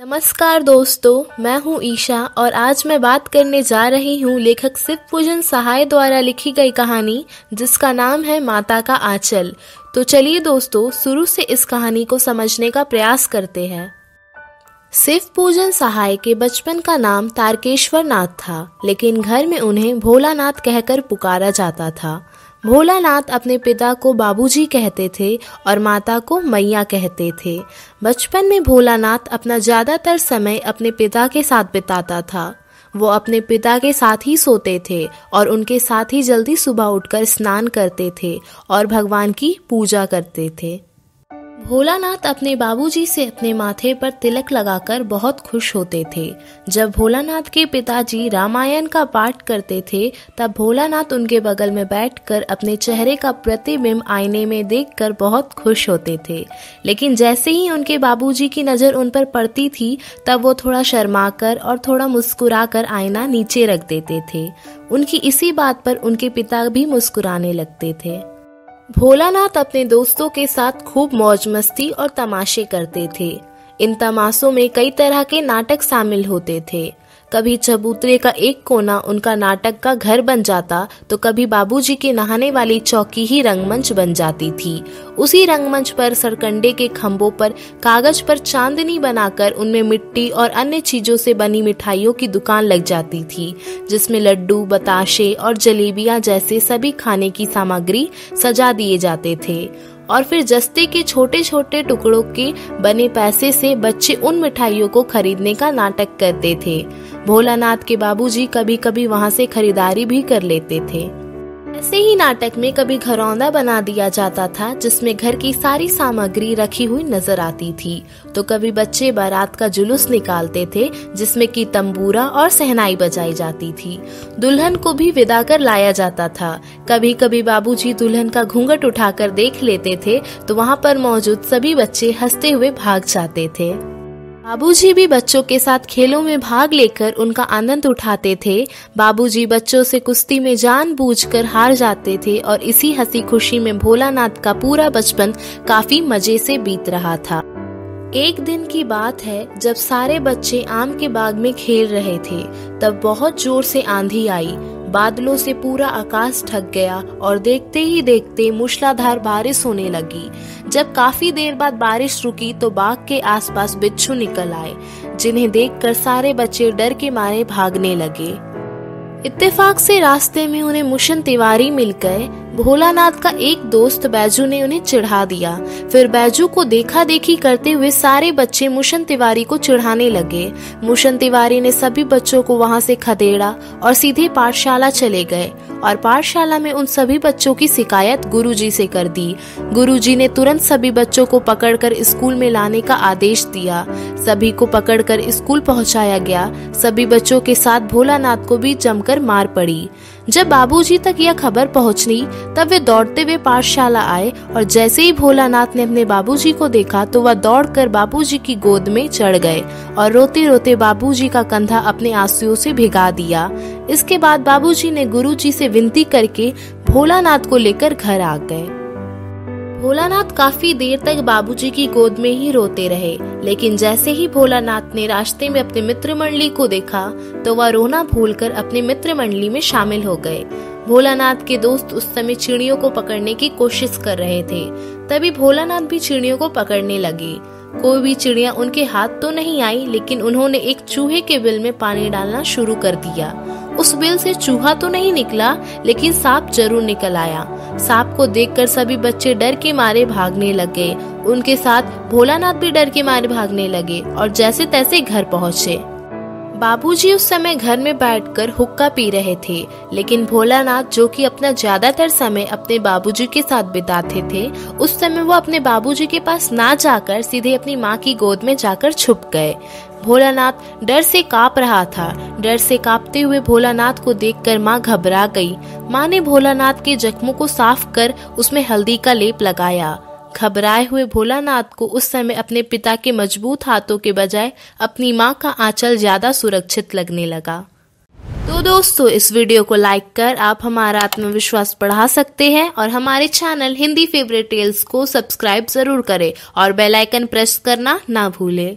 नमस्कार दोस्तों, मैं हूं ईशा और आज मैं बात करने जा रही हूं लेखक शिवपूजन सहाय द्वारा लिखी गई कहानी जिसका नाम है माता का आंचल। तो चलिए दोस्तों, शुरू से इस कहानी को समझने का प्रयास करते हैं। शिवपूजन सहाय के बचपन का नाम तारकेश्वर नाथ था, लेकिन घर में उन्हें भोलानाथ कहकर पुकारा जाता था। भोलानाथ अपने पिता को बाबूजी कहते थे और माता को मैया कहते थे। बचपन में भोलानाथ अपना ज्यादातर समय अपने पिता के साथ बिताता था। वो अपने पिता के साथ ही सोते थे और उनके साथ ही जल्दी सुबह उठकर स्नान करते थे और भगवान की पूजा करते थे। भोलानाथ अपने बाबूजी से अपने माथे पर तिलक लगाकर बहुत खुश होते थे। जब भोलानाथ के पिताजी रामायण का पाठ करते थे, तब भोलानाथ उनके बगल में बैठकर अपने चेहरे का प्रतिबिंब आईने में देखकर बहुत खुश होते थे। लेकिन जैसे ही उनके बाबूजी की नज़र उन पर पड़ती थी, तब वो थोड़ा शर्माकर और थोड़ा मुस्कुराकर आईना नीचे रख देते थे। उनकी इसी बात पर उनके पिता भी मुस्कुराने लगते थे। भोलानाथ अपने दोस्तों के साथ खूब मौज मस्ती और तमाशे करते थे। इन तमाशों में कई तरह के नाटक शामिल होते थे। कभी चबूतरे का एक कोना उनका नाटक का घर बन जाता, तो कभी बाबूजी के नहाने वाली चौकी ही रंगमंच बन जाती थी। उसी रंगमंच पर सरकंडे के खंभों पर कागज पर चांदनी बनाकर उनमें मिट्टी और अन्य चीजों से बनी मिठाइयों की दुकान लग जाती थी, जिसमें लड्डू, बताशे और जलेबियां जैसे सभी खाने की सामग्री सजा दिए जाते थे। और फिर जस्ते के छोटे छोटे टुकड़ों के बने पैसे से बच्चे उन मिठाइयों को खरीदने का नाटक करते थे। भोलानाथ के बाबूजी कभी कभी वहां से खरीदारी भी कर लेते थे। ऐसे ही नाटक में कभी घरौंदा बना दिया जाता था, जिसमें घर की सारी सामग्री रखी हुई नजर आती थी। तो कभी बच्चे बारात का जुलूस निकालते थे, जिसमें की तंबूरा और सहनाई बजाई जाती थी। दुल्हन को भी विदा कर लाया जाता था। कभी कभी बाबूजी दुल्हन का घूंघट उठाकर देख लेते थे, तो वहाँ पर मौजूद सभी बच्चे हंसते हुए भाग जाते थे। बाबूजी भी बच्चों के साथ खेलों में भाग लेकर उनका आनंद उठाते थे। बाबूजी बच्चों से कुश्ती में जानबूझकर हार जाते थे और इसी हंसी खुशी में भोलानाथ का पूरा बचपन काफी मजे से बीत रहा था। एक दिन की बात है, जब सारे बच्चे आम के बाग में खेल रहे थे, तब बहुत जोर से आंधी आई। बादलों से पूरा आकाश ढक गया और देखते ही देखते मूसलाधार बारिश होने लगी। जब काफी देर बाद बारिश रुकी, तो बाग के आसपास बिच्छू निकल आए, जिन्हें देखकर सारे बच्चे डर के मारे भागने लगे। इत्तेफाक से रास्ते में उन्हें मुशन तिवारी मिल गए। भोलानाथ का एक दोस्त बैजू ने उन्हें चिढ़ा दिया। फिर बैजू को देखा देखी करते हुए सारे बच्चे मुशन तिवारी को चिढ़ाने लगे। मुशन तिवारी ने सभी बच्चों को वहां से खदेड़ा और सीधे पाठशाला चले गए और पाठशाला में उन सभी बच्चों की शिकायत गुरुजी से कर दी। गुरुजी ने तुरंत सभी बच्चों को पकड़कर स्कूल में लाने का आदेश दिया। सभी को पकड़कर स्कूल पहुंचाया गया। सभी बच्चों के साथ भोलानाथ को भी जमकर मार पड़ी। जब बाबूजी तक यह खबर पहुंची, तब वे दौड़ते हुए पाठशाला आए और जैसे ही भोलानाथ ने अपने बाबूजी को देखा, तो वह दौड़कर बाबूजी की गोद में चढ़ गए और रोते रोते बाबूजी का कंधा अपने आंसुओं से भिगा दिया। इसके बाद बाबूजी ने गुरुजी से विनती करके भोलानाथ को लेकर घर आ गए। भोलानाथ काफी देर तक बाबूजी की गोद में ही रोते रहे, लेकिन जैसे ही भोलानाथ ने रास्ते में अपने मित्र मंडली को देखा, तो वह रोना भूलकर अपने मित्र मंडली में शामिल हो गए। भोलानाथ के दोस्त उस समय चिड़ियों को पकड़ने की कोशिश कर रहे थे। तभी भोलानाथ भी चिड़ियों को पकड़ने लगे। कोई भी चिड़िया उनके हाथ तो नहीं आई, लेकिन उन्होंने एक चूहे के बिल में पानी डालना शुरू कर दिया। उस बिल से चूहा तो नहीं निकला, लेकिन सांप जरूर निकल आया। सांप को देखकर सभी बच्चे डर के मारे भागने लगे। उनके साथ भोलानाथ भी डर के मारे भागने लगे और जैसे तैसे घर पहुँचे। बाबूजी उस समय घर में बैठकर हुक्का पी रहे थे, लेकिन भोलानाथ, जो कि अपना ज्यादातर समय अपने बाबूजी के साथ बिताते थे, उस समय वो अपने बाबूजी के पास ना जाकर सीधे अपनी माँ की गोद में जाकर छुप गए। भोलानाथ डर से कांप रहा था। डर से कांपते हुए भोलानाथ को देखकर माँ घबरा गई। माँ ने भोलानाथ के जख्मों को साफ कर उसमें हल्दी का लेप लगाया। घबराए हुए भोलानाथ को उस समय अपने पिता के मजबूत हाथों के बजाय अपनी माँ का आंचल ज्यादा सुरक्षित लगने लगा। तो दोस्तों, इस वीडियो को लाइक कर आप हमारा आत्मविश्वास बढ़ा सकते हैं और हमारे चैनल हिंदी फेवरेट टेल्स को सब्सक्राइब जरूर करें और बेल आइकन प्रेस करना ना भूलें।